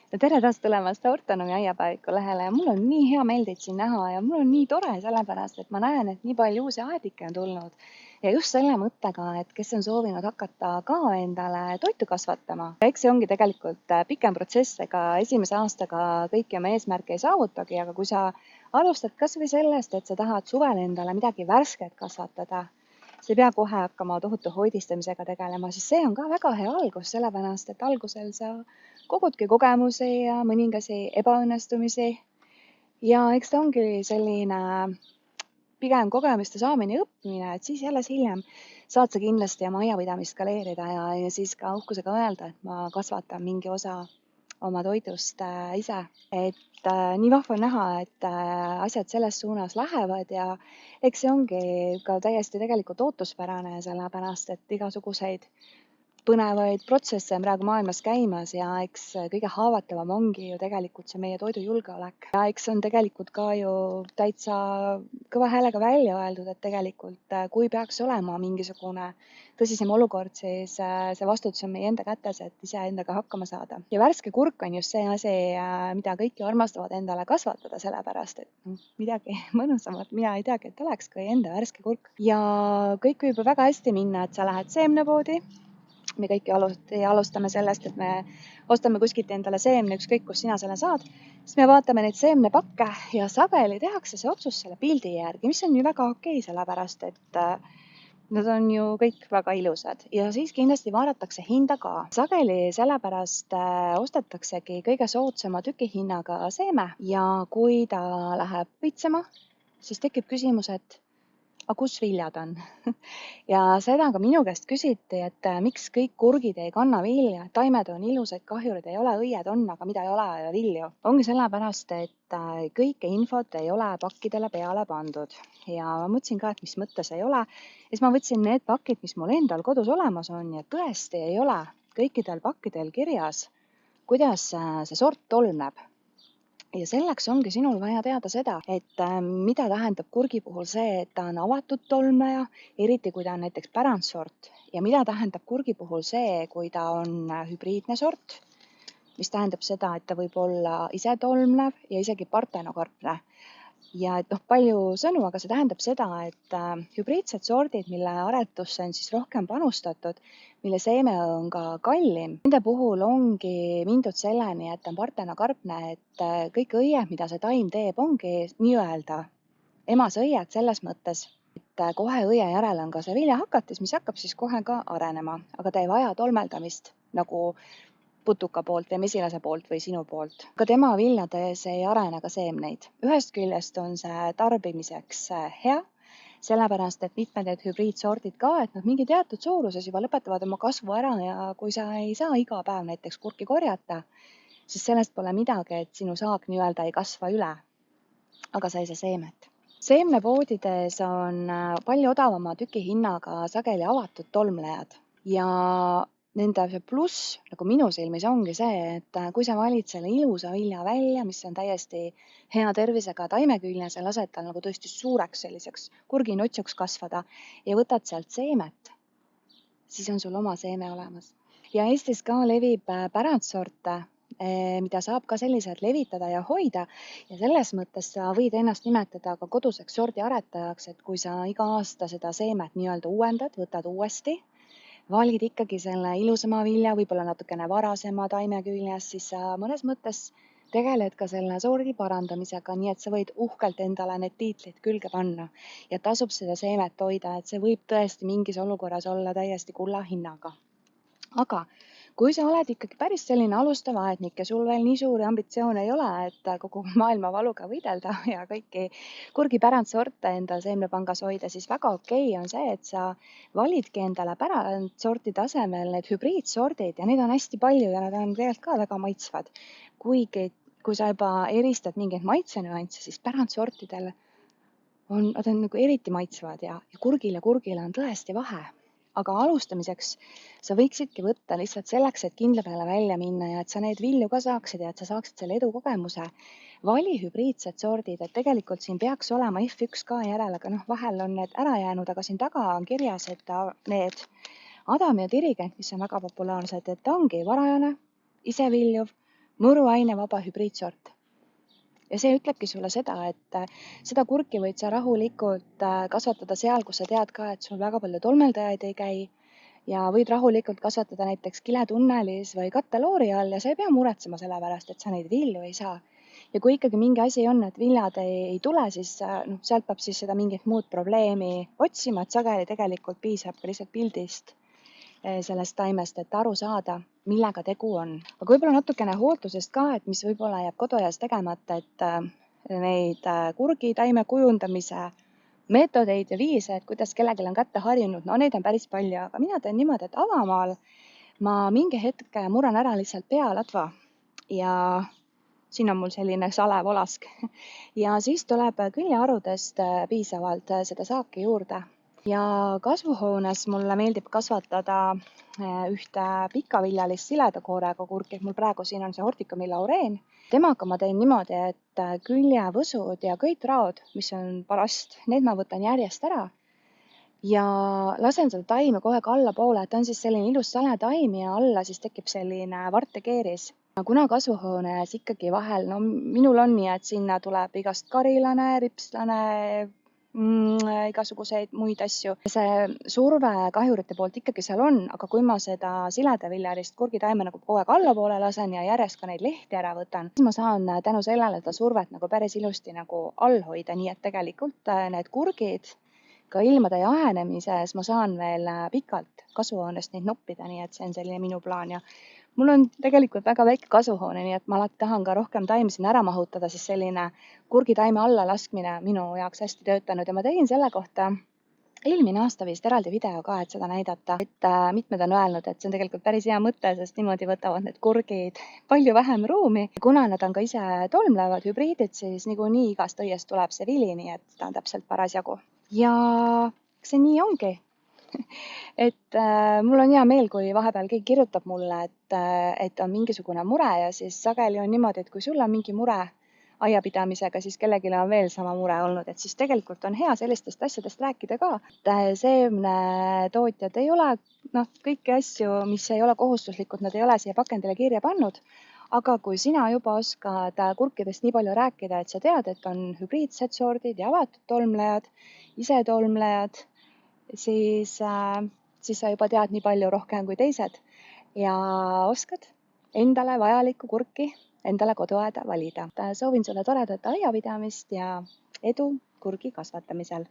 Ja tere taas tulemast Ortonomi aiapäeviku lehele ja mul on nii hea meel teid siin näha ja mul on nii tore sellepärast, et ma näen, et nii palju uusi aedikke on tulnud. Ja just selle mõttega, et kes on soovinud hakata ka endale toitu kasvatama. Ja eks see ongi tegelikult pikem protsess, ega esimese aastaga kõiki oma eesmärke ei saavutagi, aga kui sa alustad kas või sellest, et sa tahad suvel endale midagi värsket kasvatada, sa ei pea kohe hakkama tohutu hoidistamisega tegelema, siis see on ka väga hea algus, sellepärast et algusel sa kogudki kogemusi ja mõningasi ebaõnnestumisi. Ja eks ta ongi selline pigem kogemuste saamine ja õppimine, et siis jälle hiljem saad sa kindlasti oma aiapidamist skaleerida ja siis ka uhkusega öelda, et ma kasvatan mingi osa oma toidust ise. Et nii vahva on näha, et asjad selles suunas lähevad ja eks see ongi ka täiesti tegelikult ootuspärane, sellepärast et igasuguseid põnevaid protsesse on praegu maailmas käimas ja eks kõige haavatavam ongi ju tegelikult see meie toidujulgeolek. Ja eks on tegelikult ka ju täitsa kõva häälega välja öeldud, et tegelikult kui peaks olema mingisugune tõsisem olukord, siis see vastutus on meie enda kätes, et iseendaga hakkama saada. Ja värske kurk on just see asi, mida kõik ju armastavad endale kasvatada, sellepärast et midagi mõnusamat mina ei teagi, et oleks kui enda värske kurk. Ja kõik võib ju väga hästi minna, et sa lähed seemnepoodi. Me kõik alustame sellest, et me ostame kuskilt endale seemne, ükskõik kus sina selle saad, siis me vaatame neid seemnepakke ja sageli tehakse see otsus selle pildi järgi, mis on ju väga okei, sellepärast et nad on ju kõik väga ilusad ja siis kindlasti vaadatakse hinda ka. Sageli sellepärast ostetaksegi kõige soodsama tükihinnaga seeme ja kui ta läheb õitsema, siis tekib küsimus, et aga kus viljad on? Ja seda ka minu käest küsiti, et miks kõik kurgid ei kanna vilja, taimed on ilusad, kahjurid ei ole, õied on, aga mida ei ole vilju. Ongi sellepärast, et kõike infot ei ole pakkidele peale pandud ja ma mõtlesin ka, et mis mõttes ei ole. Ja siis ma võtsin need pakid, mis mul endal kodus olemas on ja tõesti ei ole kõikidel pakkidel kirjas, kuidas see sort tolmneb. Ja selleks ongi sinul vaja teada seda, et mida tähendab kurgi puhul see, et ta on avatud tolmleja, eriti kui ta on näiteks pärandsort. Ja mida tähendab kurgi puhul see, kui ta on hübriidne sort, mis tähendab seda, et ta võib olla ise tolmlev ja isegi partenokarpne. Ja et palju sõnu, aga see tähendab seda, et hübriidsed sordid, mille aretusse on siis rohkem panustatud, mille seeme on ka kallim, nende puhul ongi mindud selleni, et on partenokarpne, et kõik õied, mida see taim teeb, ongi nii-öelda emasõied selles mõttes, et kohe õie järel on ka see viljahakatis, mis hakkab siis kohe ka arenema, aga ta ei vaja tolmeldamist nagu putuka poolt või mesilase poolt või sinu poolt. Ka tema viljades ei arene ka seemneid. Ühest küljest on see tarbimiseks hea, sellepärast et mitmed need hübriidsordid ka, et nad mingi teatud suuruses juba lõpetavad oma kasvu ära ja kui sa ei saa iga päev näiteks kurki korjata, siis sellest pole midagi, et sinu saak nii-öelda ei kasva üle, aga sa ei saa seemet. Seemnepoodides on palju odavama tükihinnaga sageli avatud tolmlejad ja nende pluss nagu minu silmis ongi see, et kui sa valid selle ilusa vilja välja, mis on täiesti hea tervisega taimeküljes ja lased tal nagu tõesti suureks selliseks kurginotsuks kasvada ja võtad sealt seemet, siis on sul oma seeme olemas. Ja Eestis ka levib pärandsorte, mida saab ka selliselt levitada ja hoida ja selles mõttes sa võid ennast nimetada ka koduseks sordiaretajaks, et kui sa iga aasta seda seemet nii-öelda uuendad, võtad uuesti, valid ikkagi selle ilusama vilja, võib-olla natukene varasema taime küljes, siis sa mõnes mõttes tegeled ka selle sordi parandamisega, nii et sa võid uhkelt endale need tiitlid külge panna ja tasub seda seemet hoida, et see võib tõesti mingis olukorras olla täiesti kulla hinnaga. Aga kui sa oled ikkagi päris selline alustav aednik ja sul veel nii suuri ambitsioone ei ole, et kogu maailma valuga võidelda ja kõiki kurgipärandsorte endal seemnepangas hoida, siis väga okei on see, et sa validki endale pärandsortide asemel need hübriidsordid ja neid on hästi palju ja nad on tegelikult ka väga maitsvad. Kuigi kui sa juba eristad mingeid maitsenüansse, siis pärandsortidel nad on nagu eriti maitsvad ja kurgile on tõesti vahe. Aga alustamiseks sa võiksidki võtta lihtsalt selleks, et kindla peale välja minna ja et sa neid vilju ka saaksid ja et sa saaksid selle edukogemuse. Vali hübriidsed sordid, et tegelikult siin peaks olema F1 ka järel, aga vahel on need ära jäänud, aga siin taga on kirjas, et need Adam ja Dirigent, mis on väga populaarsed, et ta ongi varajane, iseviljuv, muruainevaba hübriidsort. Ja see ütlebki sulle seda, et seda kurki võid sa rahulikult kasvatada seal, kus sa tead ka, et sul väga palju tolmeldajaid ei käi ja võid rahulikult kasvatada näiteks kiletunnelis või katteloori all ja sa ei pea muretsema selle pärast, et sa neid vilju ei saa. Ja kui ikkagi mingi asi on, et viljad ei tule, siis sealt peab siis seda mingit muud probleemi otsima, et sageli tegelikult piisab ka lihtsalt pildist sellest taimest, et aru saada, millega tegu on. Aga võib-olla natukene hooldusest ka, et mis võib-olla jääb koduaias tegemata, et neid kurgitaime kujundamise meetodeid ja viise, et kuidas kellelgi on kätte harjunud, no neid on päris palju, aga mina teen niimoodi, et avamaal ma mingi hetk muran ära lihtsalt pealatva ja siin on mul selline salevolask ja siis tuleb küljeharudest piisavalt seda saaki juurde. Ja kasvuhoones mulle meeldib kasvatada ühte pikaviljalist sileda koorega kurki. Mul praegu siin on see Horticomilla Aureen. Temaga ma teen niimoodi, et küljevõsud ja kõitraod, mis on parast, need ma võtan järjest ära ja lasen seda taime kohe allapoole, et ta on siis selline ilus sale taim ja alla siis tekib selline vartekeeris. Kuna kasvuhoones ikkagi vahel, no minul on nii, et sinna tuleb igast karilane, ripslane, igasuguseid muid asju. See surve kahjurite poolt ikkagi seal on, aga kui ma seda siledaviljalist kurgitaime nagu kogu aeg allapoole lasen ja järjest ka neid lehti ära võtan, siis ma saan tänu sellele seda survet nagu päris ilusti nagu all hoida, nii et tegelikult need kurgid ka ilmade jahenemises ma saan veel pikalt kasvuhoonest neid noppida, nii et see on selline minu plaan ja mul on tegelikult väga väike kasvuhoone, nii et ma alati tahan ka rohkem taimi sinna ära mahutada, siis selline kurgitaime alla laskmine minu jaoks hästi töötanud ja ma tegin selle kohta eelmine aasta vist eraldi video ka, et seda näidata, et mitmed on öelnud, et see on tegelikult päris hea mõte, sest niimoodi võtavad need kurgid palju vähem ruumi. Kuna nad on ka ise tolmlevad hübriidid, siis niikuinii igast õiest tuleb see vili, nii et ta on täpselt parasjagu. Ja see nii ongi. Et mul on hea meel, kui vahepeal keegi kirjutab mulle, et on mingisugune mure ja siis sageli on niimoodi, et kui sul on mingi mure aiapidamisega, siis kellelgi on veel sama mure olnud, et siis tegelikult on hea sellistest asjadest rääkida ka. Seemnetootjad ei ole kõiki asju, mis ei ole kohustuslikud, nad ei ole siia pakendile kirja pannud, aga kui sina juba oskad kurkidest nii palju rääkida, et sa tead, et on hübriidsed sordid ja avatud tolmlejad, isetolmlejad, siis sa juba tead nii palju rohkem kui teised ja oskad endale vajalikku kurki endale koduaeda valida. Soovin sulle toredat aiapidamist ja edu kurgi kasvatamisel.